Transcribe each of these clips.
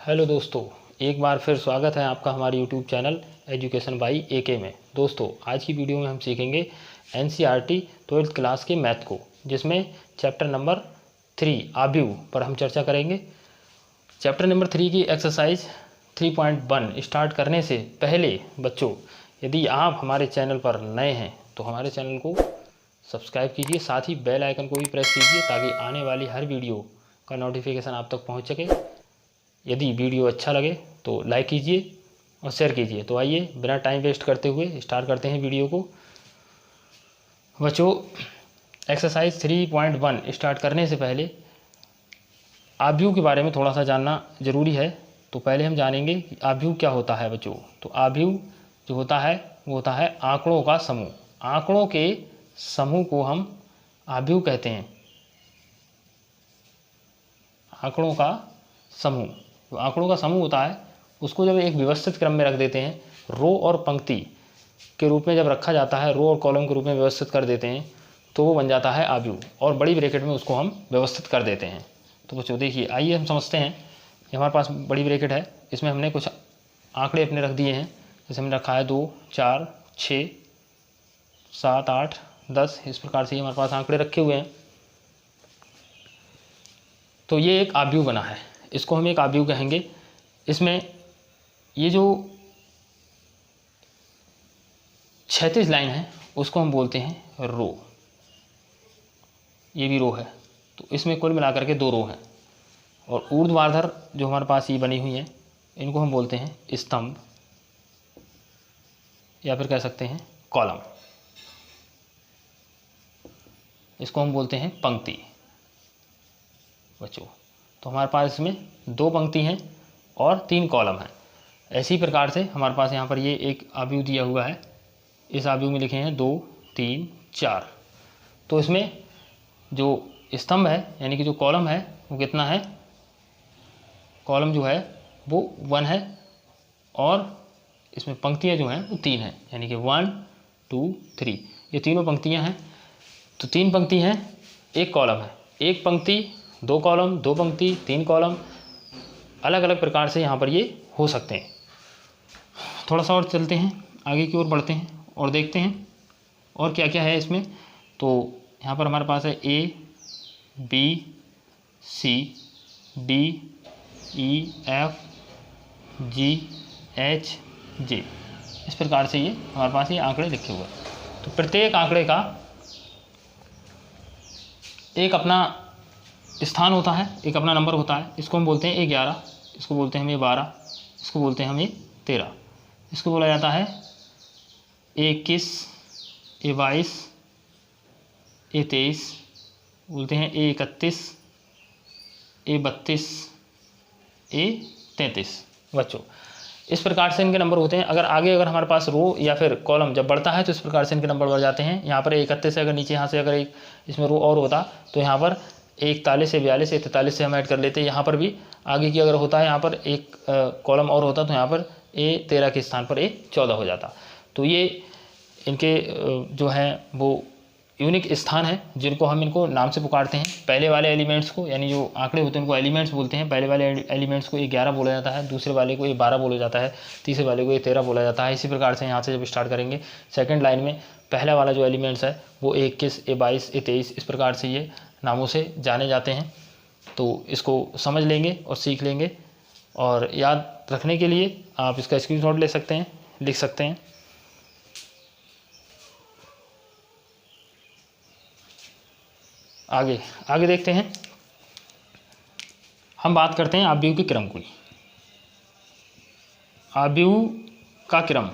Hello दोस्तों, एक बार फिर स्वागत है आपका हमारे यूट्यूब चैनल एजुकेशन बाई एके में। दोस्तों, आज की वीडियो में हम सीखेंगे एनसीईआरटी 12th क्लास के मैथ को, जिसमें चैप्टर नंबर 3 आव्यूह पर हम चर्चा करेंगे। चैप्टर नंबर 3 की एक्सरसाइज 3.1 स्टार्ट करने से पहले बच्चों, यदि आप हमारे चैनल पर नए हैं तो हमारे चैनल को सब्सक्राइब कीजिए, साथ ही बेल आइकन को भी प्रेस कीजिए ताकि आने वाली हर वीडियो का नोटिफिकेशन आप तक पहुंच सके। यदि वीडियो अच्छा लगे तो लाइक कीजिए और शेयर कीजिए। तो आइए बिना टाइम वेस्ट करते हुए स्टार्ट करते हैं वीडियो को। बच्चों, एक्सरसाइज 3.1 स्टार्ट करने से पहले आव्यूह के बारे में थोड़ा सा जानना ज़रूरी है। तो पहले हम जानेंगे कि आव्यूह क्या होता है बच्चों। तो आव्यूह जो होता है वो होता है आंकड़ों का समूह। आंकड़ों के समूह को हम आव्यूह कहते हैं। आंकड़ों का समूह, तो आंकड़ों का समूह होता है उसको जब एक व्यवस्थित क्रम में रख देते हैं, रो और पंक्ति के रूप में जब रखा जाता है, रो और कॉलम के रूप में व्यवस्थित कर देते हैं, तो वो बन जाता है आव्यूह। और बड़ी ब्रैकेट में उसको हम व्यवस्थित कर देते हैं। तो बच्चों देखिए, आइए हम समझते हैं। हमारे पास बड़ी ब्रैकेट है, इसमें हमने कुछ आंकड़े अपने रख दिए हैं। जैसे हमने रखा है 2, 4, 6, 7, 8, 10, इस प्रकार से हमारे पास आंकड़े रखे हुए हैं। तो ये एक आव्यूह बना है, इसको हम एक आव्यूह कहेंगे। इसमें ये जो क्षैतिज लाइन है उसको हम बोलते हैं रो। ये भी रो है, तो इसमें कुल मिलाकर के 2 रो हैं। और ऊर्ध्वाधर जो हमारे पास ये बनी हुई हैं, इनको हम बोलते हैं स्तंभ, या फिर कह सकते हैं कॉलम। इसको हम बोलते हैं पंक्ति बच्चों। तो हमारे पास इसमें 2 पंक्ति हैं और 3 कॉलम हैं। ऐसी प्रकार से हमारे पास यहाँ पर ये एक आव्यूह दिया हुआ है। इस आव्यूह में लिखे हैं 2, 3, 4। तो इसमें जो स्तंभ है यानी कि जो कॉलम है वो कितना है? कॉलम जो है वो 1 है, और इसमें पंक्तियाँ जो हैं वो 3 हैं, यानी कि 1, 2, 3, ये तीनों पंक्तियाँ हैं। तो 3 पंक्ति हैं, 1 कॉलम है। 1 पंक्ति 2 कॉलम, 2 पंक्ति 3 कॉलम, अलग अलग प्रकार से यहाँ पर ये हो सकते हैं। थोड़ा सा और चलते हैं, आगे की ओर बढ़ते हैं और देखते हैं और क्या क्या है इसमें। तो यहाँ पर हमारे पास है A, B, C, D, E, F, G, H, J, इस प्रकार से ये हमारे पास ये आंकड़े लिखे हुए हैं। तो प्रत्येक आंकड़े का एक अपना स्थान होता है, एक अपना नंबर होता है। इसको हम बोलते हैं A11, इसको बोलते हैं हमें 12, इसको बोलते हैं हमें 13, इसको बोला जाता है A21, A22, A23, बोलते हैं A31, A32, A33 बच्चों। इस प्रकार से इनके नंबर होते हैं। अगर हमारे पास रो या फिर कॉलम जब बढ़ता है तो इस प्रकार से इनके नंबर बढ़ जाते हैं। यहाँ पर 31 से अगर नीचे यहाँ से अगर एक इसमें रो और होता तो यहाँ पर 41 से 42 से 43 से हम ऐड कर लेते। यहाँ पर भी आगे की अगर होता है, यहाँ पर एक कॉलम और होता तो यहाँ पर A13 के स्थान पर A14 हो जाता। तो ये इनके जो हैं वो यूनिक स्थान है, जिनको हम इनको नाम से पुकारते हैं। पहले वाले एलिमेंट्स को, यानी जो आंकड़े होते हैं उनको एलिमेंट्स बोलते हैं। पहले वाले एलिमेंट्स को A11 बोला जाता है, दूसरे वाले को A12 बोला जाता है, तीसरे वाले को A13 बोला जाता है। इसी प्रकार से यहाँ से जब स्टार्ट करेंगे सेकंड लाइन में, पहला वाला जो एलिमेंट्स है वो A21, A22, A23, इस प्रकार से ये नामों से जाने जाते हैं। तो इसको समझ लेंगे और सीख लेंगे, और याद रखने के लिए आप इसका स्क्रीनशॉट ले सकते हैं, लिख सकते हैं। आगे देखते हैं। हम बात करते हैं आव्यूह के क्रम की। आव्यूह का क्रम,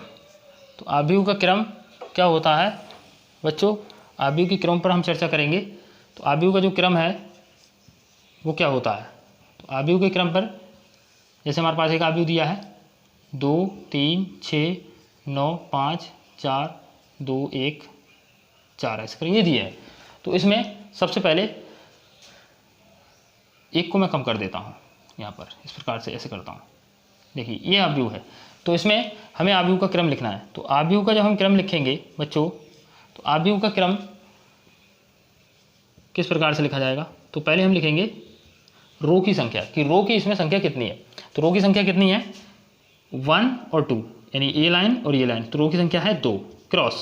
तो आव्यूह का क्रम क्या होता है बच्चों? आव्यूह के क्रम पर हम चर्चा करेंगे। तो आव्यूह का जो क्रम है वो क्या होता है? तो आव्यूह के क्रम पर जैसे हमारे पास एक आव्यूह दिया है 2, 3, 6, 9, 5, 4, 2, 1, 4, ऐसे करके ये दिया है। तो इसमें सबसे पहले 1 को मैं कम कर देता हूँ, यहाँ पर इस प्रकार से ऐसे करता हूँ। देखिए ये आव्यूह है, तो इसमें हमें आव्यूह का क्रम लिखना है। तो आव्यूह का जब हम क्रम लिखेंगे बच्चों, तो आव्यूह का क्रम किस प्रकार से लिखा जाएगा? तो पहले हम लिखेंगे रो की संख्या, कि रो की इसमें संख्या कितनी है। तो तो रो की संख्या कितनी है 1 और 2, यानी ए लाइन और ये लाइन, तो रो की संख्या है 2 क्रॉस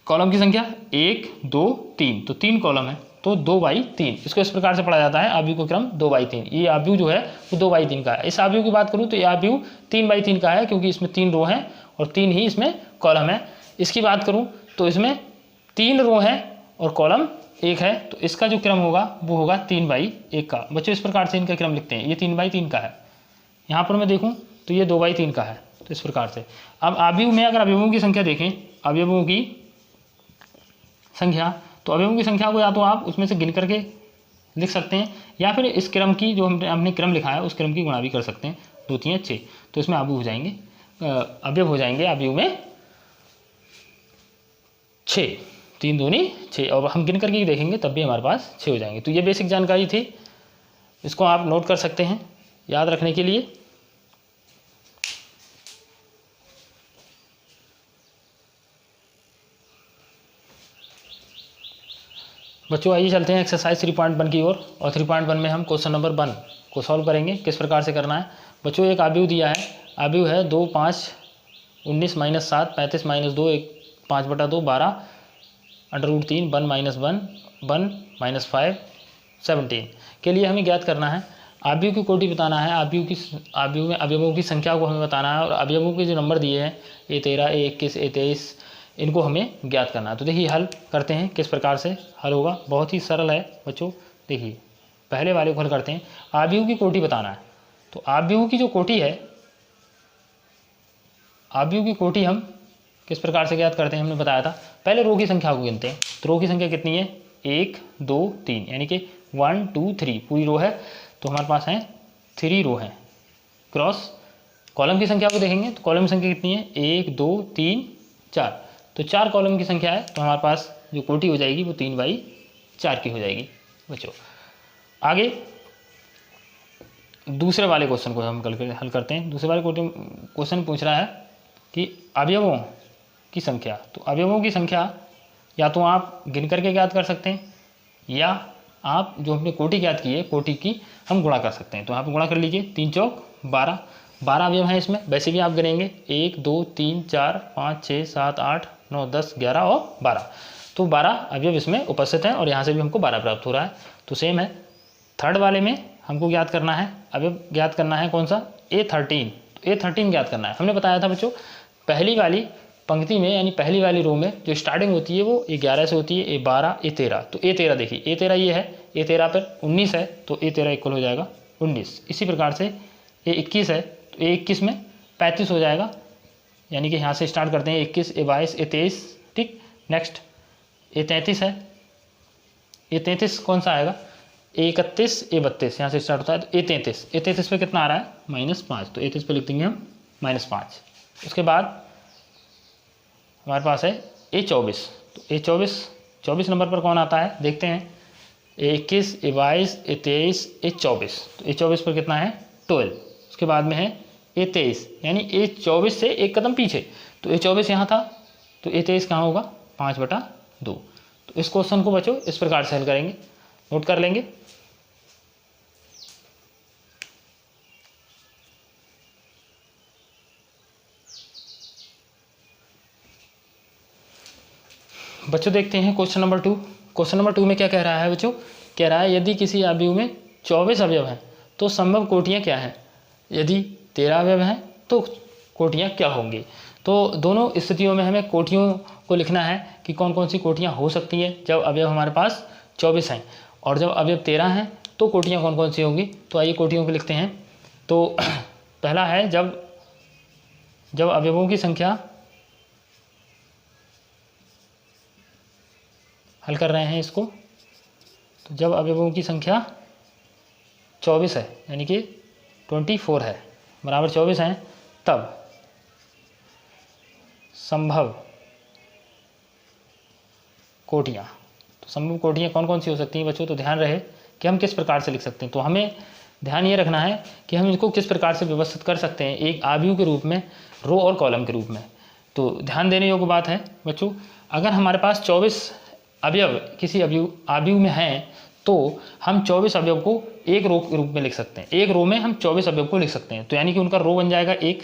कॉलम की संख्या 1 2 3, तो 3 कॉलम है तो 2/3। इसको इस प्रकार से पढ़ा जाता है आव्यूह का क्रम 2/3। ये आव्यूह जो है वो 2/3 का है। इस आव्यूह की बात करूँ तो ये आव्यूह 3/3 का है, क्योंकि इसमें 3 रो हैं और 3 ही इसमें कॉलम है। इसकी बात करूँ तो इसमें 3 रो हैं और कॉलम 1 है, तो इसका जो क्रम होगा वो होगा 3/1 का। बच्चों इस प्रकार से इनका क्रम लिखते हैं। ये 3/3 का है। यहाँ पर मैं देखूँ तो ये 2/3 का है, तो इस प्रकार से। अब आव्यूह में अगर अवयवों की संख्या देखें, अवयवों की संख्या, तो अवयवों की संख्या को या तो आप उसमें से गिन करके लिख सकते हैं, या फिर इस क्रम की जो हमने क्रम लिखा है उस क्रम की गुणा भी कर सकते हैं। 2 3 6, तो इसमें अवयव हो जाएंगे, अवयव हो जाएंगे अवयव में 6, 3 दूनी 6, और हम गिन करके देखेंगे तब भी हमारे पास 6 हो जाएंगे। तो ये बेसिक जानकारी थी, इसको आप नोट कर सकते हैं याद रखने के लिए। बच्चों आइए चलते हैं एक्सरसाइज 3.1 की ओर, और 3.1 में हम क्वेश्चन नंबर 1 को सॉल्व करेंगे। किस प्रकार से करना है बच्चों, एक आव्यूह दिया है। आव्यूह है 2 5 19 - 7 35 - 2 5/2 12 √3 1 - 1 1 - 5 17 के लिए हमें ज्ञात करना है। आव्यूह की कोटि बताना है, आव्यूह में अवयवों की संख्या को हमें बताना है, और अवयवों के जो नंबर दिए हैं A13 A21 A23 इनको हमें ज्ञात करना है। तो देखिए हल करते हैं, किस प्रकार से हल होगा। बहुत ही सरल है बच्चों। देखिए पहले वाले को हल करते हैं। आव्यूह की कोटि बताना है, तो आव्यूह की जो कोटि है, आव्यूह की कोटि हम किस प्रकार से ज्ञात करते हैं, हमने बताया था। पहले रो की संख्या को गिनते हैं, तो रो की संख्या कितनी है 1 2 3, यानी कि 1 2 3 पूरी रो है, तो हमारे पास है 3 रो हैं क्रॉस। कॉलम की संख्या को देखेंगे तो कॉलम की संख्या कितनी है 1 2 3 4, तो 4 कॉलम की संख्या है, तो हमारे पास जो कोटि हो जाएगी वो 3/4 की हो जाएगी बच्चों। आगे दूसरे वाले क्वेश्चन को हम हल करते हैं। दूसरे वाले क्वेश्चन पूछ रहा है कि अवयवों की संख्या, तो अवयवों की संख्या या तो आप गिन करके ज्ञात कर सकते हैं, या आप जो हमने कोटि ज्ञात की है कोटि की हम गुणा कर सकते हैं। तो यहाँ पर गुणा कर लीजिए, 3 चौक 12, 12 अवयव हैं इसमें, वैसे भी आप गिनेंगे 1 2 3 4 5 6 7 8 9 10 11 और 12, तो 12 अवयव इसमें उपस्थित हैं, और यहाँ से भी हमको 12 प्राप्त हो रहा है। तो सेम है थर्ड वाले में हमको ज्ञात करना है, अवयव ज्ञात करना है कौन सा A13, तो A13 ज्ञात करना है। हमने बताया था बच्चों पहली वाली पंक्ति में, यानी पहली वाली रो में जो स्टार्टिंग होती है वो A11 से होती है, A12 A13, तो A13 देखिए A13 ये है, A13 पर 19 है, तो A13 इक्वल हो जाएगा 19। इसी प्रकार से A21 है, तो A21 में 35 हो जाएगा, यानी कि यहाँ से स्टार्ट करते हैं 21 A22 A23, ठीक। नेक्स्ट A33 है, A33 कौन सा आएगा A31 A32, यहाँ से स्टार्ट होता है, तो A33 पे कितना आ रहा है -5, तो A33 पे लिख देंगे हम -5। उसके बाद हमारे पास है A24, तो A24 नंबर पर कौन आता है देखते हैं, A21 A22 A23 A24, तो A24 पर कितना है 12। उसके बाद में है A23, यानी A24 से एक कदम पीछे, तो A24 यहाँ था, तो A23 कहाँ होगा 5/2। तो इस क्वेश्चन को बच्चों इस प्रकार से हल करेंगे, नोट कर लेंगे। बच्चों देखते हैं क्वेश्चन नंबर 2। क्वेश्चन नंबर 2 में क्या कह रहा है बच्चों, कह रहा है यदि किसी आव्यूह में 24 अवयव हैं तो संभव कोटियाँ क्या हैं, यदि 13 अवयव हैं तो कोटियाँ क्या होंगी। तो दोनों स्थितियों में हमें कोटियों को लिखना है कि कौन कौन सी कोटियाँ हो सकती हैं जब अवयव हमारे पास 24 हैं, और जब अवयव 13 हैं तो कोटियाँ कौन कौन सी होंगी। तो आइए कोटियों को लिखते हैं। तो पहला है जब अवयवों की संख्या, हल कर रहे हैं इसको, तो जब अवयवों की संख्या 24 है, यानी कि 24 है बराबर 24 हैं, तब संभव कोटियाँ, तो संभव कोटियाँ कौन कौन सी हो सकती हैं बच्चों। तो ध्यान रहे कि हम किस प्रकार से लिख सकते हैं, तो हमें ध्यान ये रखना है कि हम इसको किस प्रकार से व्यवस्थित कर सकते हैं, एक आव्यूह के रूप में, रो और कॉलम के रूप में। तो ध्यान देने योग्य बात है बच्चों, अगर हमारे पास 24 अवयव किसी आव्यूह में हैं, तो हम 24 अवयव को एक रो के रूप में लिख सकते हैं। एक रो में हम 24 अवयव को लिख सकते हैं, तो यानी कि उनका रो बन जाएगा एक।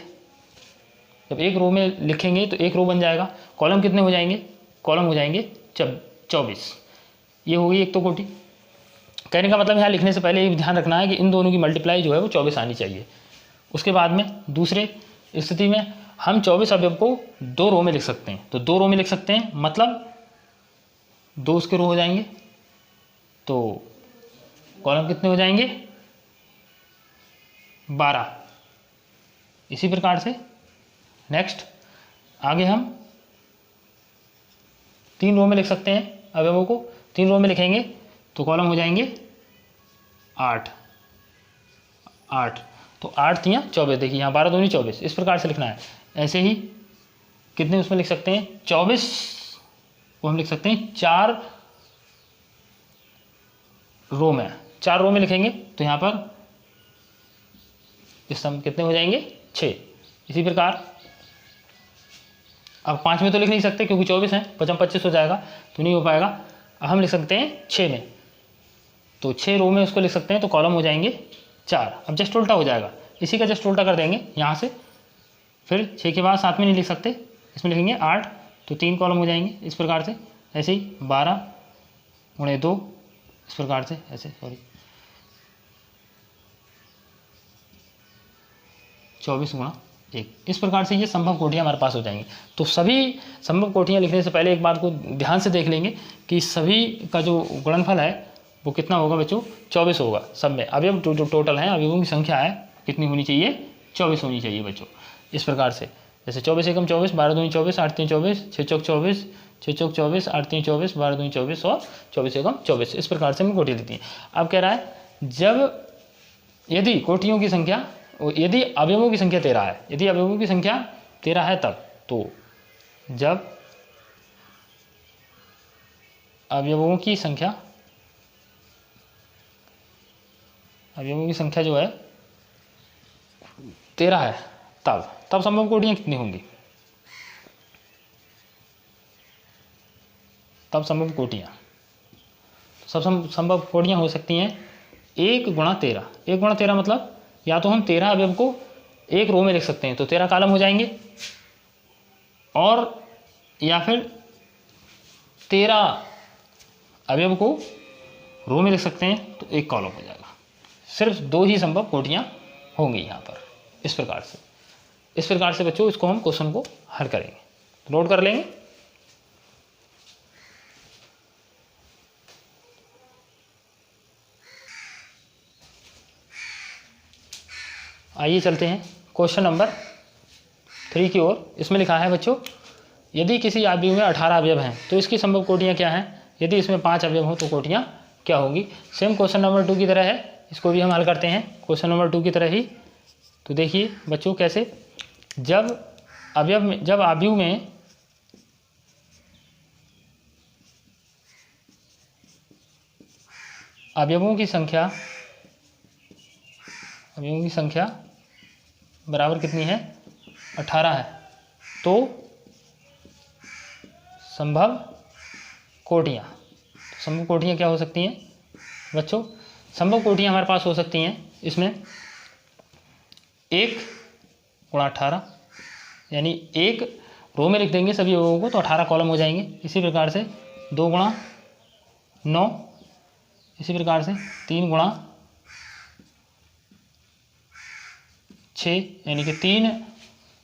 जब एक रो में लिखेंगे तो एक रो बन जाएगा। कॉलम कितने हो जाएंगे? कॉलम हो जाएंगे 24। ये हो गई एक तो कोटि। कहने का मतलब यहाँ लिखने से पहले ये ध्यान रखना है कि इन दोनों की मल्टीप्लाई जो है वो 24 आनी चाहिए। उसके बाद में दूसरे स्थिति में हम 24 अवयव को 2 रो में लिख सकते हैं, तो 2 रो में लिख सकते हैं, मतलब 2 उसके रो हो जाएंगे, तो कॉलम कितने हो जाएंगे? 12। इसी प्रकार से नेक्स्ट आगे हम 3 रो में लिख सकते हैं अवयवों को। 3 रो में लिखेंगे तो कॉलम हो जाएंगे 8। तो 8 3 24, देखिए यहाँ 12 दूनी 24, इस प्रकार से लिखना है। ऐसे ही कितने उसमें लिख सकते हैं? 24 को हम लिख सकते हैं 4 रो में। 4 रो में लिखेंगे तो यहाँ पर इस सम कितने हो जाएंगे? 6। इसी प्रकार अब 5 में तो लिख नहीं सकते क्योंकि 24 है, 25 हो जाएगा तो नहीं हो पाएगा। अब हम लिख सकते हैं 6 में, तो 6 रो में उसको लिख सकते हैं, तो कॉलम हो जाएंगे 4। अब जस्ट उल्टा हो जाएगा, इसी का जस्ट उल्टा कर देंगे यहाँ से। फिर 6 के बाद 7 में नहीं लिख सकते, इसमें लिखेंगे 8, तो 3 कॉलम हो जाएंगे इस प्रकार से। ऐसे ही 12 × 2 इस प्रकार से, ऐसे 24 × 1 इस प्रकार से ये संभव कोटियाँ हमारे पास हो जाएंगी। तो सभी संभव कोटियाँ लिखने से पहले एक बात को ध्यान से देख लेंगे कि सभी का जो गुणनफल है वो कितना होगा बच्चों? 24 होगा सब में। अवयव जो टोटल है, अवयवों की संख्या है कितनी होनी चाहिए? 24 होनी चाहिए बच्चों। इस प्रकार से जैसे 24 एकम 24, 12 दूनी 24, 8 3 24, 6 चौक 24, 6 चौक 24, 8 3 24, 12 दूनी 24 और 24 एकम 24। इस प्रकार से हमें कोटि लेती है। अब कह रहा है जब यदि कोटियों की संख्या, यदि अवयवों की संख्या 13 है, यदि अवयवों की संख्या 13 है तब, तो जब अवयवों की संख्या जो है 13 है तब संभव कोटियाँ कितनी होंगी? तब संभव कोटियाँ, सब संभव कोटियाँ हो सकती हैं 1 × 13। 1 × 13 मतलब या तो हम 13 अवयव को एक रो में लिख सकते हैं, तो 13 कॉलम हो जाएंगे, और या फिर 13 अवयव को रो में लिख सकते हैं तो एक कॉलम हो जाएगा। सिर्फ 2 ही संभव कोटियाँ होंगी यहाँ पर। इस प्रकार से बच्चों इसको हम क्वेश्चन को हल करेंगे। तो नोट कर लेंगे। आइए चलते हैं क्वेश्चन नंबर 3 की ओर। इसमें लिखा है बच्चों, यदि किसी अवयव में 18 अवयव हैं तो इसकी संभव कोटियाँ क्या हैं? यदि इसमें 5 अवयव हो तो कोटियाँ क्या होंगी? सेम क्वेश्चन नंबर 2 की तरह है, इसको भी हम हल करते हैं क्वेश्चन नंबर 2 की तरह ही। तो देखिए बच्चों कैसे, जब अवयव में अवयवों की संख्या बराबर कितनी है? 18 है, तो संभव कोटियाँ क्या हो सकती हैं बच्चों? संभव कोटियाँ हमारे पास हो सकती हैं इसमें 1 × 18, यानी एक रो में लिख देंगे सभी अवयवों को तो 18 कॉलम हो जाएंगे। इसी प्रकार से 2 × 9, इसी प्रकार से 3 × 6, यानी कि 3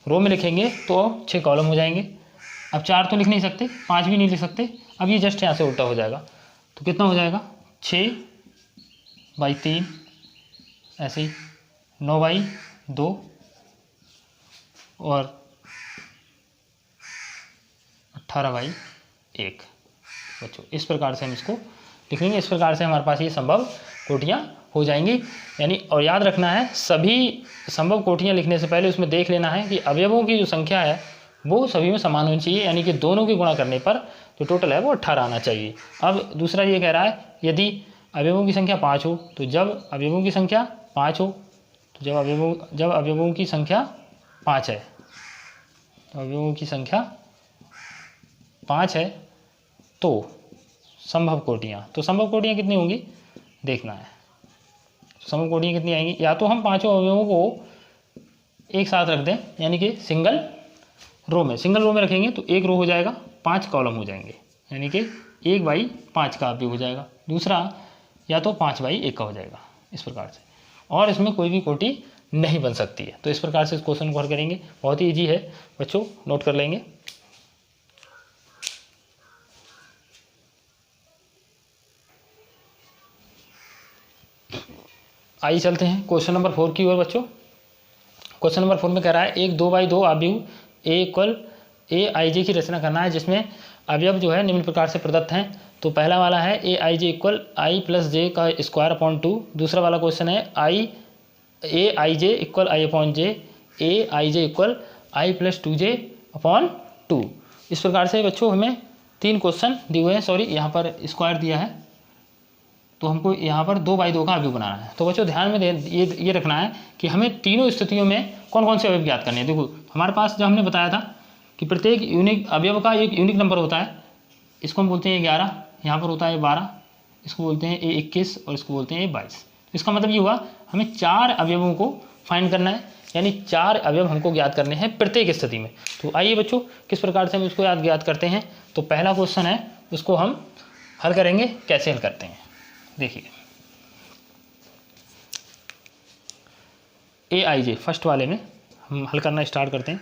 रो में लिखेंगे तो 6 कॉलम हो जाएंगे। अब 4 तो लिख नहीं सकते, 5 भी नहीं लिख सकते। अब ये जस्ट यहाँ से उल्टा हो जाएगा, तो कितना हो जाएगा? 6/3, ऐसे ही 9/2 और 18/1 बच्चों। इस प्रकार से हम इसको लिखेंगे। इस प्रकार से हमारे पास ये संभव कोटियाँ हो जाएंगी। यानी और याद रखना है, सभी संभव कोटियाँ लिखने से पहले उसमें देख लेना है कि अवयवों की जो संख्या है वो सभी में समान होनी चाहिए, यानी कि दोनों की गुणा करने पर जो टोटल है वो 18 आना चाहिए। अब दूसरा ये कह रहा है, यदि अवयवों की संख्या 5 हो, तो जब अवयवों की संख्या 5 हो, तो जब अवयवों की संख्या 5 है, तो अवयवों की संख्या 5 है तो संभव कोटियाँ कितनी होंगी? देखना है। समूह कोटियाँ कितनी आएंगी, या तो हम पांचों अवयवों को एक साथ रख दें, यानी कि सिंगल रो में रखेंगे तो एक रो हो जाएगा, 5 कॉलम हो जाएंगे, यानी कि 1/5 का अवयव हो जाएगा। दूसरा या तो 5/1 का हो जाएगा, इस प्रकार से। और इसमें कोई भी कोटि नहीं बन सकती है। तो इस प्रकार से इस क्वेश्चन को हल करेंगे। बहुत ही ईजी है बच्चों, नोट कर लेंगे। आइए चलते हैं क्वेश्चन नंबर 4 की ओर बच्चों। क्वेश्चन नंबर 4 में कह रहा है एक 2/2 अवयव AIJ की रचना करना है, जिसमें अवयव जो है निम्न प्रकार से प्रदत्त हैं। तो पहला वाला है AIJ = I + J का स्क्वायर अपॉन 2। दूसरा वाला क्वेश्चन है AIJ = I upon J, AIJ = I + 2J upon 2। इस प्रकार से बच्चों हमें 3 क्वेश्चन दिए हुए हैं। सॉरी, यहाँ पर स्क्वायर दिया है, तो हमको यहाँ पर 2/2 का अवयव बनाना है। तो बच्चों ध्यान में ये रखना है कि हमें तीनों स्थितियों में कौन कौन से अवयव ज्ञात करने हैं। देखो हमारे पास जब हमने बताया था कि प्रत्येक यूनिक अवयव का एक यूनिक नंबर होता है, इसको हम बोलते हैं 11, यहाँ पर होता है 12, इसको बोलते हैं 21 और इसको बोलते हैं 22। इसका मतलब ये हुआ हमें 4 अवयवों को फाइंड करना है, यानी 4 अवयव हमको ज्ञात करने हैं प्रत्येक स्थिति में। तो आइए बच्चों किस प्रकार से हम इसको ज्ञात करते हैं। तो पहला क्वेश्चन है, उसको हम हल करेंगे। कैसे हल करते हैं देखिए। AIJ फर्स्ट वाले में हम हल करना स्टार्ट करते हैं।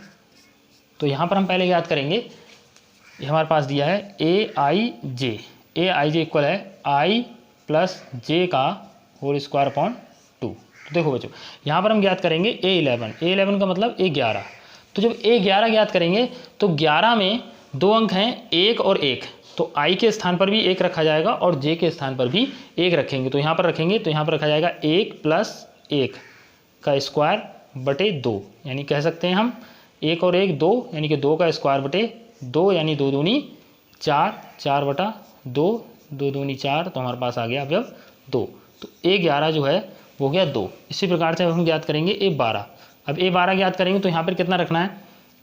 तो यहाँ पर हम पहले याद करेंगे, ये हमारे पास दिया है AIJ इक्वल है I + J का होल स्क्वायर अपॉन 2। तो देखो बच्चों यहाँ पर हम ज्ञात करेंगे A11 का मतलब A11। तो जब A11 ज्ञात करेंगे तो 11 में 2 अंक हैं, 1 और 1, तो I के स्थान पर भी 1 रखा जाएगा और J के स्थान पर भी 1 रखेंगे। तो यहाँ पर रखेंगे तो यहाँ पर रखा जाएगा 1 + 1 का स्क्वायर बटे 2, यानी कह सकते हैं हम 1 और 1 2, यानी कि 2 का स्क्वायर बटे 2, यानी 2 दूनी 4, 4/2, 2 दूनी 4, तो हमारे पास आ गया अवयव 2। तो A11 जो है वो गया 2। इसी प्रकार से हम ज्ञात करेंगे A12। अब A12 ज्ञात करेंगे तो यहाँ पर कितना रखना है,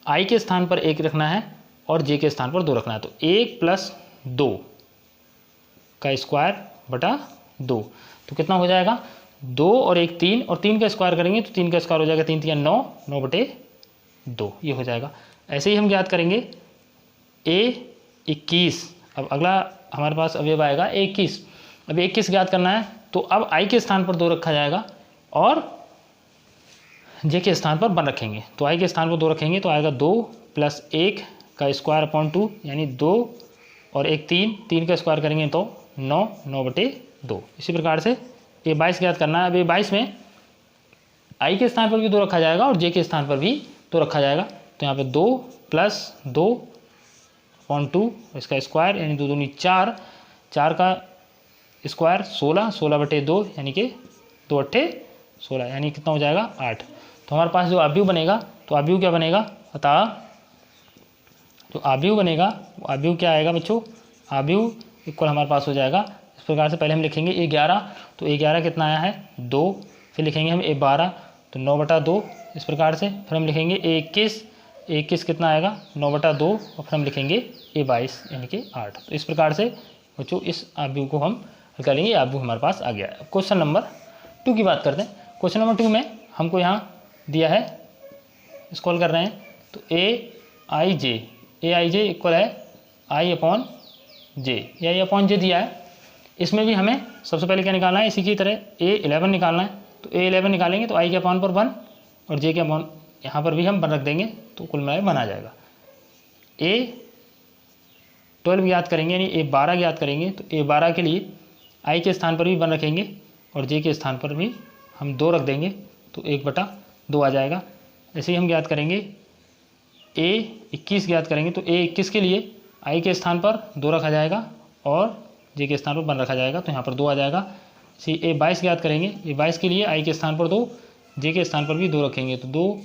I के स्थान पर 1 रखना है और J के स्थान पर 2 रखना है। तो 1 + 2 का स्क्वायर बटा 2, तो कितना हो जाएगा 2 और 1 3, और 3 का स्क्वायर करेंगे तो 3 का स्क्वायर हो जाएगा 3 × 3 = 9, 9/2 ये हो जाएगा। ऐसे ही हम ज्ञात करेंगे A21। अब अगला हमारे पास अवयव आएगा A21। अब A21 ज्ञात करना है तो अब I के स्थान पर 2 रखा जाएगा और J के स्थान पर 1 रखेंगे। तो I के स्थान पर 2 रखेंगे तो आएगा 2 + 1 का स्क्वायर अपॉन 2, यानी 2 और 1 3, 3 का स्क्वायर करेंगे तो 9, 9/2। इसी प्रकार से A22 ज्ञात करना है। अब A22 में I के स्थान पर भी 2 रखा जाएगा और J के स्थान पर भी 2 रखा जाएगा। तो यहाँ पे 2 + 2 अपॉन 2, इसका स्क्वायर यानी 2 दूनी 4, 4 का स्क्वायर 16, 16/2, यानी कि 2 8 16, यानी कितना हो जाएगा 8। तो हमारे पास जो अवयव बनेगा, तो अवयव क्या बनेगा, अतः जो अवयव बनेगा वो अवयव क्या आएगा बच्चों, अवयव इक्वल हमारे पास हो जाएगा इस प्रकार से। पहले हम लिखेंगे A11, तो A11 कितना आया है 2, फिर लिखेंगे हम A12 तो 9/2 इस प्रकार से। फिर हम लिखेंगे A21 कितना आएगा 9/2, और फिर हम लिखेंगे A22 यानी कि 8। तो इस प्रकार से बच्चों इस अवयव को हम हल कर लेंगे। अवयव हमारे पास आ गया है। क्वेश्चन नंबर 2 की बात करते हैं। क्वेश्चन नंबर 2 में हमको यहाँ दिया है, इसको हल कर रहे हैं। तो AIJ इक्वल है I अपॉन J, या I अपॉन J दिया है। इसमें भी हमें सबसे पहले क्या निकालना है, इसी की तरह A11 निकालना है। तो A11 निकालेंगे तो I के अपॉन पर 1 और J के अपॉन यहाँ पर भी हम 1 रख देंगे, तो कुल मिलाकर 1 आ जाएगा। A12 ज्ञात करेंगे यानी A12 ज्ञात करेंगे, तो A12 के लिए I के स्थान पर भी 1 रखेंगे और J के स्थान पर भी हम 2 रख देंगे, तो 1/2 आ जाएगा। ऐसे ही हम ज्ञात करेंगे A21 ज्ञात करेंगे, तो A21 के लिए I के स्थान पर 2 रखा जाएगा और J के स्थान पर 1 रखा जाएगा, तो यहाँ पर 2 आ जाएगा। सी A22 ज्ञात करेंगे, A22 के लिए I के स्थान पर 2, J के स्थान पर भी 2 रखेंगे, तो 2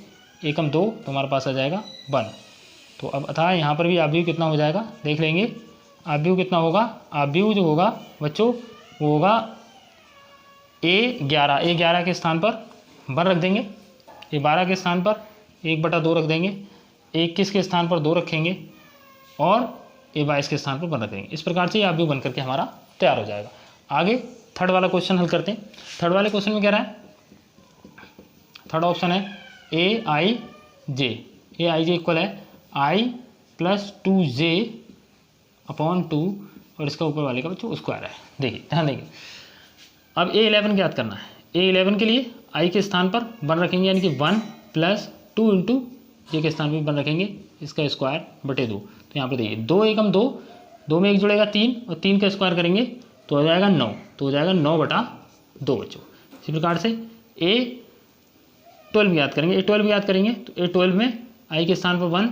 एकम 2, तो हमारे पास आ जाएगा 1। तो अब अतः यहाँ पर भी अवयव कितना हो जाएगा देख लेंगे। अवयव कितना होगा, अवयव जो होगा बच्चों वो होगा A11 के स्थान पर 1 रख देंगे, A12 के स्थान पर 1/2 रख देंगे, A21 के स्थान पर 2 रखेंगे और A22 के स्थान पर 1 रख देंगे। इस प्रकार से ये अवयव बन करके हमारा तैयार हो जाएगा। आगे थर्ड वाला क्वेश्चन हल करते हैं। थर्ड वाले क्वेश्चन में क्या रहा है, थर्ड ऑप्शन है ए आई जे इक्वल है आई प्लस 2j अपॉन 2 और इसका ऊपर वाले का बच्चों स्क्वायर है। देखिए ध्यान देंगे, अब A11 ज्ञात करना है। A11 के लिए i के स्थान पर 1 रखेंगे, यानी कि 1 प्लस 2 इंटू j के स्थान पर 1 रखेंगे, इसका स्क्वायर बटे 2। तो यहाँ पर देखिए 2 एकम 2, 2 में 1 जुड़ेगा 3 और 3 का स्क्वायर करेंगे तो हो जाएगा 9, तो हो जाएगा 9 बटा 2 बच्चों। इसी प्रकार से A12 ज्ञात करेंगे। A12 ज्ञात करेंगे तो A12 में i के स्थान पर 1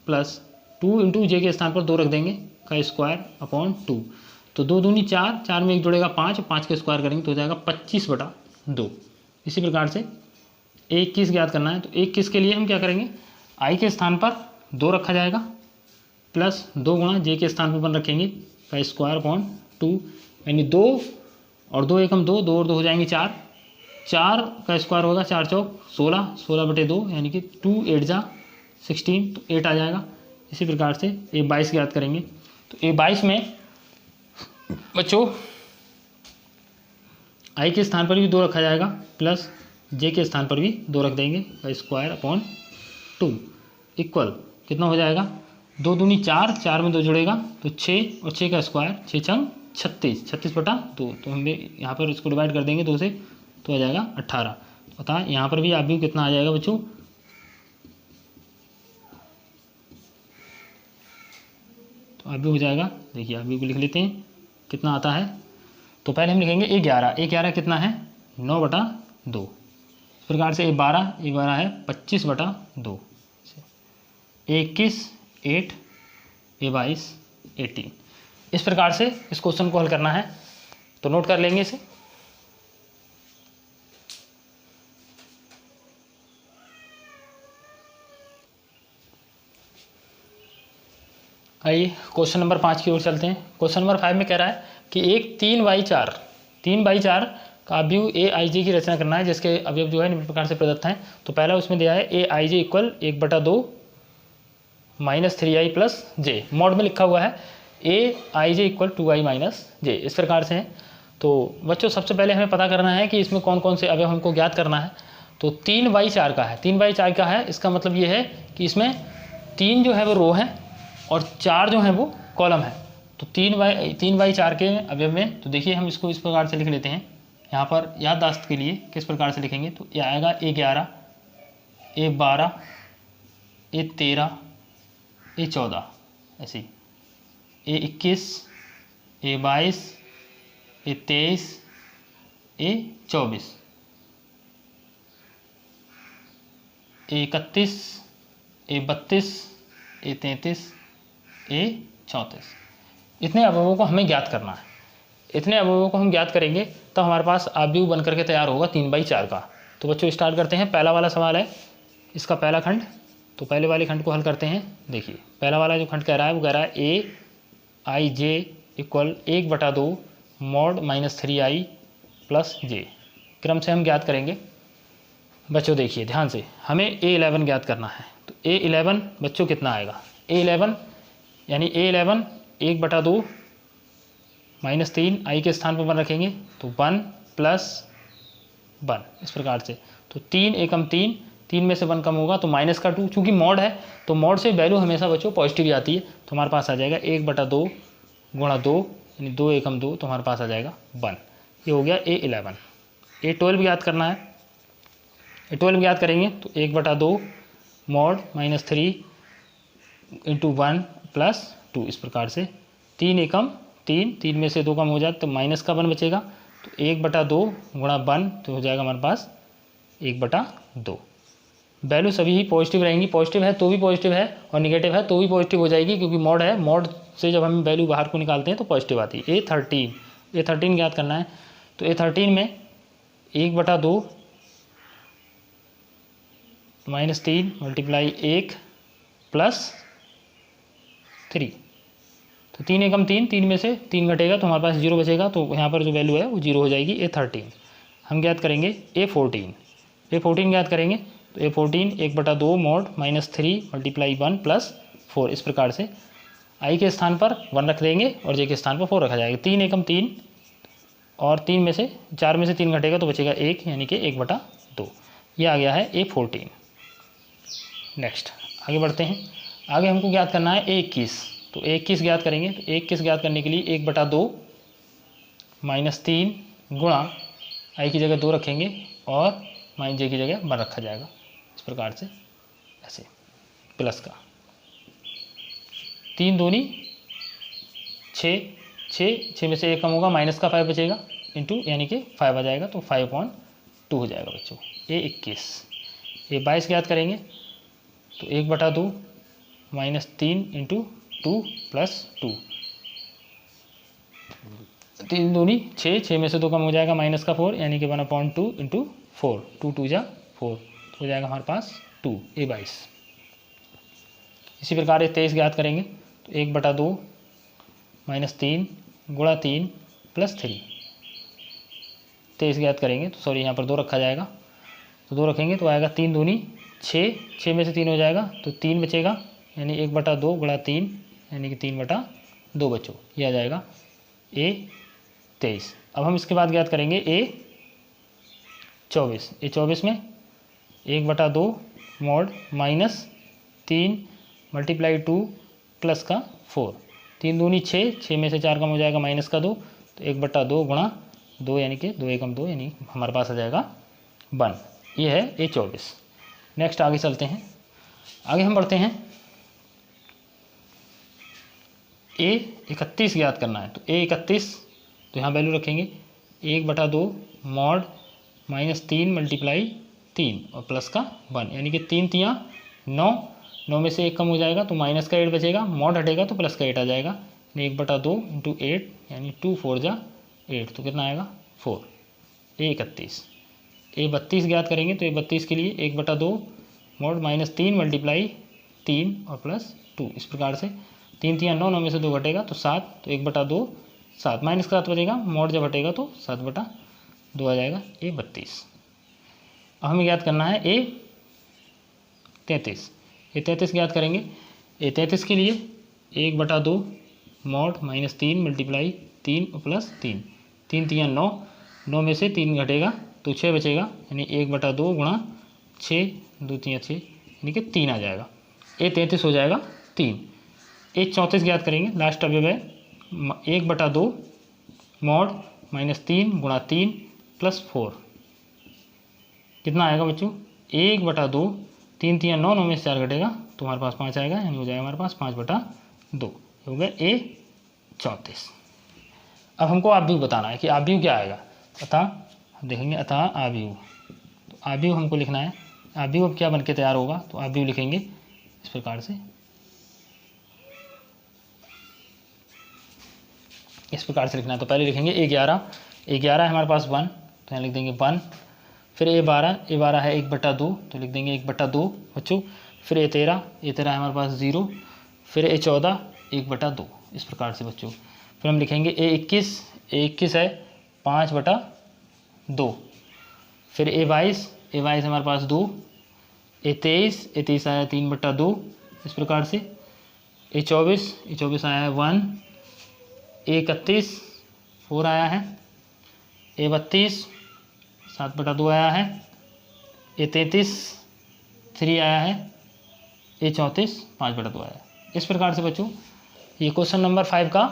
प्लस 2 इंटू j के स्थान पर 2 रख देंगे का स्क्वायर अपॉन 2। तो 2 दूनी 4, 4 में 1 जुड़ेगा 5, 5 के स्क्वायर करेंगे तो हो जाएगा 25 बटा 2। इसी प्रकार से A21 ज्ञात करना है। तो A21 के लिए हम क्या करेंगे, i के स्थान पर 2 रखा जाएगा प्लस 2 गुणा j के स्थान पर 1 रखेंगे का स्क्वायर अपॉन 2, यानी 2 और 2 एकम 2, 2 और 2 हो जाएंगे 4, 4 का स्क्वायर होगा 4 चौक 16, 16 बटे 2 यानी कि 2 8 जा 16, तो 8 आ जाएगा। इसी प्रकार से A22 ज्ञात करेंगे। तो A22 में बच्चों i के स्थान पर भी 2 रखा जाएगा प्लस j के स्थान पर भी 2 रख देंगे का स्क्वायर अपॉन 2 इक्वल कितना हो जाएगा, 2 दूनी 4, 4 में 2 जुड़ेगा तो 6 और 6 का स्क्वायर 6 छंग 36, 36 बटा 2। तो हम यहाँ पर इसको डिवाइड कर देंगे 2 से तो आ जाएगा 18। पता यहाँ पर भी आप भी कितना आ जाएगा बच्चों, तो आप भी हो जाएगा। देखिए आप भी लिख लेते हैं कितना आता है। तो पहले हम लिखेंगे A11 कितना है 9 बटा 2। इस प्रकार से A12 है 25 बटा 2, A21 8, A22 18। इस प्रकार से इस क्वेश्चन को हल करना है, तो नोट कर लेंगे इसे। आइए क्वेश्चन नंबर 5 की ओर चलते हैं। क्वेश्चन नंबर 5 में कह रहा है कि एक 3/4 का अवयव AIJ की रचना करना है, जिसके अवयव जो है निम्न प्रकार से प्रदत्त हैं। तो पहला उसमें दिया है AIJ equal 1/2 minus 3i plus j, mod में लिखा हुआ है AIJ equal 2i minus j, इस प्रकार से है। तो बच्चों सबसे पहले हमें पता करना है कि इसमें कौन कौन से अवयव हमको ज्ञात करना है। तो 3/4 का है, 3/4 का है, इसका मतलब ये है कि इसमें 3 जो है वो रो है और 4 जो है वो कॉलम है। तो 3/4 के अवयव में, तो देखिए हम इसको इस प्रकार से लिख लेते हैं। यहाँ पर याददाश्त के लिए किस प्रकार से लिखेंगे, तो ये आएगा A11, A12, A13, A14, ऐसे A21, A22, A23, A24, A31, A32, A33, A34। इतने अवयवों को हमें ज्ञात करना है। इतने अवयवों को हम ज्ञात करेंगे तो हमारे पास अवयव बन करके तैयार होगा 3/4 का। तो बच्चों स्टार्ट करते हैं। पहला वाला सवाल है इसका पहला खंड, तो पहले वाले खंड को हल करते हैं। देखिए पहला वाला जो खंड कह रहा है वो कह रहा है AIJ equal 1/2 mod minus 3i plus j। क्रम से हम ज्ञात करेंगे। बच्चों देखिए ध्यान से, हमें A11 ज्ञात करना है। तो A11 बच्चों कितना आएगा, A11 यानी A11 1/2 माइनस 3 i के स्थान पर 1 रखेंगे तो 1 प्लस 1, इस प्रकार से। तो 3 एकम 3, 3 में से 1 कम होगा तो माइनस का 2, चूँकि मॉड है तो मॉड से वैल्यू हमेशा बच्चों पॉजिटिव ही आती है। तो हमारे पास आ जाएगा 1/2 गुणा 2 यानी 2 एकम 2, तो हमारे पास आ जाएगा 1। ये हो गया A11। A12 ज्ञात करना है। A12 ज्ञात करेंगे तो 1/2 मॉड माइनस 3 इंटू 1 प्लस 2, इस प्रकार से। 3 एकम 3, 3 में से 2 कम हो जाए तो माइनस का 1 बचेगा, तो 1/2 गुणा 1 तो हो जाएगा हमारे पास 1/2। वैल्यू सभी ही पॉजिटिव रहेंगी, पॉजिटिव है तो भी पॉजिटिव है और निगेटिव है तो भी पॉजिटिव हो जाएगी, क्योंकि मॉड है। मॉड से जब हम वैल्यू बाहर को निकालते हैं तो पॉजिटिव आती है। A13 ज्ञात करना है। तो A13 में 1/2 माइनस 3 मल्टीप्लाई 1 प्लस 3, तो 3 एकम 3, 3 में से 3 घटेगा तो हमारे पास 0 बचेगा, तो यहाँ पर जो वैल्यू है वो 0 हो जाएगी। A13 हम ज्ञात करेंगे। A14 ज्ञात करेंगे तो A14 1/2 mod minus 3 multiply 1 plus 4, इस प्रकार से। i के स्थान पर 1 रख देंगे और j के स्थान पर 4 रखा जाएगा। 3 एकम 3 और 4 में से 3 घटेगा तो बचेगा 1, यानी कि 1/2। ये आ गया है A14। नेक्स्ट आगे बढ़ते हैं। आगे हमको ज्ञात करना है A21। तो A21 ज्ञात करेंगे। तो A21 ज्ञात करने के लिए 1/2 -3 गुणा i की जगह 2 रखेंगे और -j की जगह 1 रखा जाएगा। इस प्रकार से ऐसे प्लस का 3 दूनी 6, 6 में से 1 कम होगा, माइनस का 5 बचेगा, इंटू यानी कि 5 आ जाएगा, तो 5/2 हो जाएगा बच्चों। A21। A22 ज्ञात करेंगे। तो 1/2 -3 × 2 + 2, 3 दूनी 6, 6 में से 2 कम हो जाएगा, माइनस का 4, यानी कि 1/2 × 4, 2 2 जा 4, तो हो जाएगा हमारे पास 2। A22। इसी प्रकार A23 ज्ञात करेंगे। तो 1/2 -3 गुणा 3 + 3, 23 ज्ञात करेंगे। तो सॉरी यहाँ पर 2 रखा जाएगा, तो 2 रखेंगे तो आएगा 3 दूनी 6, 6 में से 3 हो जाएगा, तो 3 बचेगा, यानी 1/2 गुणा 3, यानी कि 3/2 बच्चों। ये आ जाएगा A23। अब हम इसके बाद ज्ञात करेंगे A24। A24 में 1/2 mod -3 × 2 प्लस का 4, 3 दूनी 6, 6 में से 4 कम हो जाएगा, माइनस का 2, तो 1/2 गुणा 2, यानी कि 2 एकम 2, यानी हमारे पास आ जाएगा 1। ये है A24। नेक्स्ट आगे चलते हैं। आगे हम बढ़ते हैं। A31 ज्ञात करना है। तो A31, तो यहाँ वैल्यू रखेंगे 1/2 mod -3 × 3 और प्लस का 1, यानी कि 3 3 9, 9 में से 1 कम हो जाएगा तो माइनस का 8 बचेगा, मॉड हटेगा तो प्लस का 8 आ जाएगा, 1/2 × 8, यानी 2 4 जा 8, तो कितना आएगा 4। A31। A32 ज्ञात करेंगे। तो A32 के लिए 1/2 mod -3 × 3 और प्लस 2, इस प्रकार से 3 3 9, 9 में से 2 घटेगा तो 7, तो 1/2 7, माइनस का 7 बचेगा, मॉड जब हटेगा तो 7/2 आ जाएगा। A32। अब हमें ज्ञात करना है A33। A33 ज्ञात करेंगे। A33 के लिए 1/2 mod -3 × 3 और प्लस 3, 3 3 9, 9 में से 3 घटेगा तो 6 बचेगा, यानी 1/2 गुणा 6, 2 3 6, यानी कि 3 आ जाएगा। A33 हो जाएगा 3। A34 ज्ञात करेंगे। लास्ट अवयव है 1/2 mod -3 × 3 + 4, कितना आएगा बच्चों 1/2, 3 3 9, 9 में से 4 घटेगा तो हमारे पास 5 आएगा, यानी हो जाएगा हमारे पास 5/2, हो गया A34। अब हमको आव्यूह बताना है कि आव्यूह क्या आएगा। अतः देखेंगे अतः आव्यूह, तो आव्यूह हमको लिखना है। आव्यूह अब क्या बन के तैयार होगा, तो आव्यूह लिखेंगे इस प्रकार से, इस प्रकार से लिखना है। तो पहले लिखेंगे A11 है हमारे पास 1, तो यहाँ लिख देंगे 1। फिर A12 है 1/2, तो लिख देंगे 1/2 बच्चों। फिर A13 है हमारे पास 0। फिर A14 1/2, इस प्रकार से बच्चों। फिर हम लिखेंगे A21 है 5/2। फिर A22 हमारे पास 2। A23 आया 3/2, इस प्रकार से। A24 आया है 1। A31 4 आया है। A32 7/2 आया है। A33 3 आया है। A34 5/2 आया है। इस प्रकार से बच्चों ये क्वेश्चन नंबर 5 का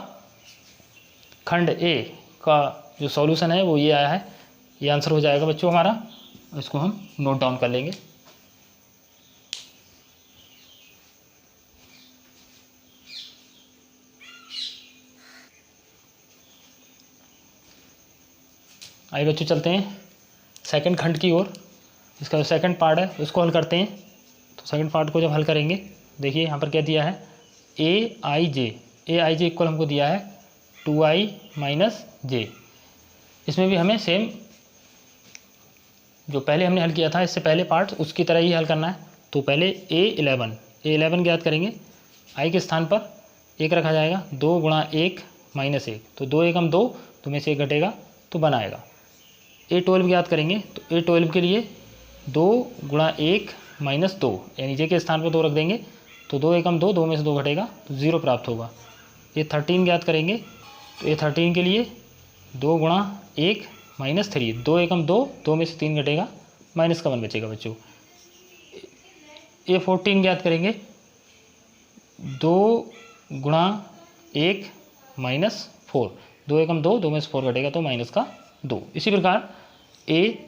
खंड ए का जो सॉल्यूशन है वो ये आया है। ये आंसर हो जाएगा बच्चों हमारा, इसको हम नोट डाउन कर लेंगे। आइए बच्चों चलते हैं सेकंड खंड की ओर। इसका जो सेकंड पार्ट है उसको हल करते हैं। तो सेकंड पार्ट को जब हल करेंगे, देखिए यहाँ पर क्या दिया है, ए आई जे इक्वल हमको दिया है 2i - j। इसमें भी हमें सेम जो पहले हमने हल किया था इससे पहले पार्ट उसकी तरह ही हल करना है। तो पहले A11 ज्ञात करेंगे। i के स्थान पर 1 रखा जाएगा, 2 × 1 - 1, तो 2 एकम 2, तो में से 1 घटेगा तो बनाएगा। A12 ज्ञात करेंगे। तो A12 के लिए 2 × 1 - 2, यानी j के स्थान पर 2 रख देंगे तो 2 एकम 2, 2 में से 2 घटेगा तो 0 प्राप्त होगा। A13 ज्ञात करेंगे। तो A13 के लिए 2 × 1 माइनस 3, 2 एकम 2, 2 में से 3 घटेगा, माइनस का 1 बचेगा बच्चों। ये 14 ज्ञात करेंगे, 2 गुणा 1 माइनस 4, 2 एकम 2, 2 में से 4 घटेगा तो माइनस का 2। इसी प्रकार ए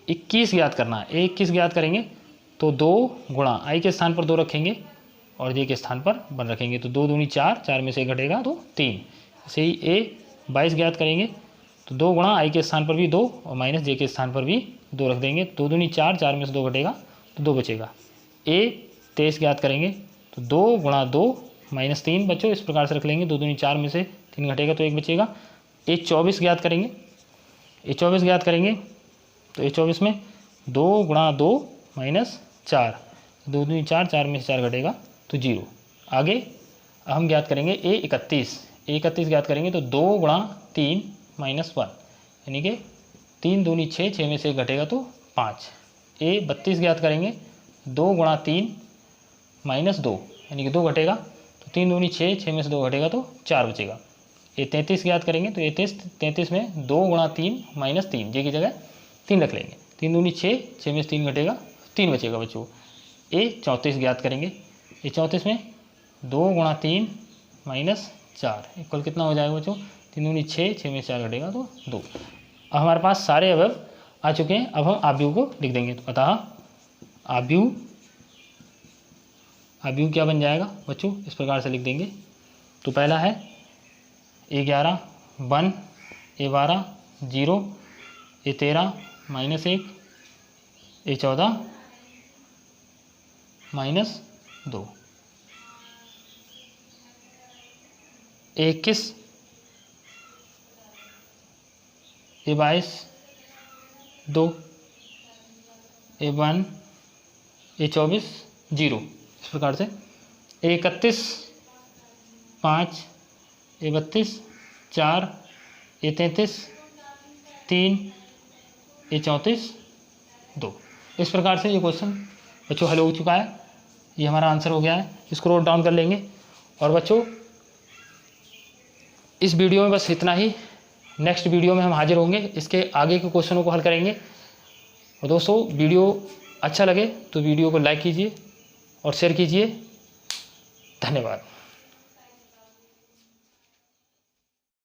21 ज्ञात करना है। ए 21 ज्ञात करेंगे तो 2 गुणा आई के स्थान पर 2 रखेंगे और जे के स्थान पर 1 रखेंगे, तो 2 दूनी 4, 4 में से 1 घटेगा तो 3। ऐसे ही ए 22 ज्ञात करेंगे तो 2 गुणा आई के स्थान पर भी 2 और माइनस जे के स्थान पर भी 2 रख देंगे, 2 दूनी 4, 4 में से 2 घटेगा तो 2 बचेगा। ए 23 ज्ञात करेंगे तो 2 गुणा 2 माइनस 3 बच्चों, इस प्रकार से रख लेंगे, 2 दूनी 4 में से 3 घटेगा तो 1 बचेगा। ए 24 ज्ञात करेंगे, ए 24 ज्ञात करेंगे तो ए 24 में 2 गुणा 2 माइनस 4, 2 दूनी 4, 4 में से 4 घटेगा तो 0। आगे हम ज्ञात करेंगे ए 31 ज्ञात करेंगे तो 2 गुणा 3 माइनस 1, यानी कि 3 दूनी 6, 6 में से 1 घटेगा तो 5। ए 32 ज्ञात करेंगे 2 गुणा 3 माइनस 2, यानी कि 2 घटेगा तो 3 दूनी 6, 6 में से 2 घटेगा तो 4 बचेगा। ए 33 ज्ञात करेंगे तो ए 33 में 2 गुणा 3 माइनस 3, जे की जगह 3 रख लेंगे, 3 दूनी 6, 6 में से 3 घटेगा, 3 बचेगा बच्चों। ए 34 ज्ञात करेंगे, ए 34 में 2 गुणा 3 माइनस 4 इक्वल कितना हो जाएगा बच्चों, 3 दूनी 6, 6 में 4 घटेगा तो 2। अब हमारे पास सारे अवयव आ चुके हैं, अब हम आव्यूह को लिख देंगे। तो अतः आव्यूह क्या बन जाएगा बच्चों, इस प्रकार से लिख देंगे। तो पहला है A11 1, A12 0, A13 -1, A14 -2, A21 A22 2, A1 A24 0, इस प्रकार से A31 5, A32 4, A33 3, A34 2। इस प्रकार से ये क्वेश्चन बच्चों हल हो चुका है। ये हमारा आंसर हो गया है, इसको नोट डाउन कर लेंगे। और बच्चों इस वीडियो में बस इतना ही, नेक्स्ट वीडियो में हम हाजिर होंगे, इसके आगे के क्वेश्चनों को हल करेंगे। और दोस्तों वीडियो अच्छा लगे तो वीडियो को लाइक कीजिए और शेयर कीजिए। धन्यवाद।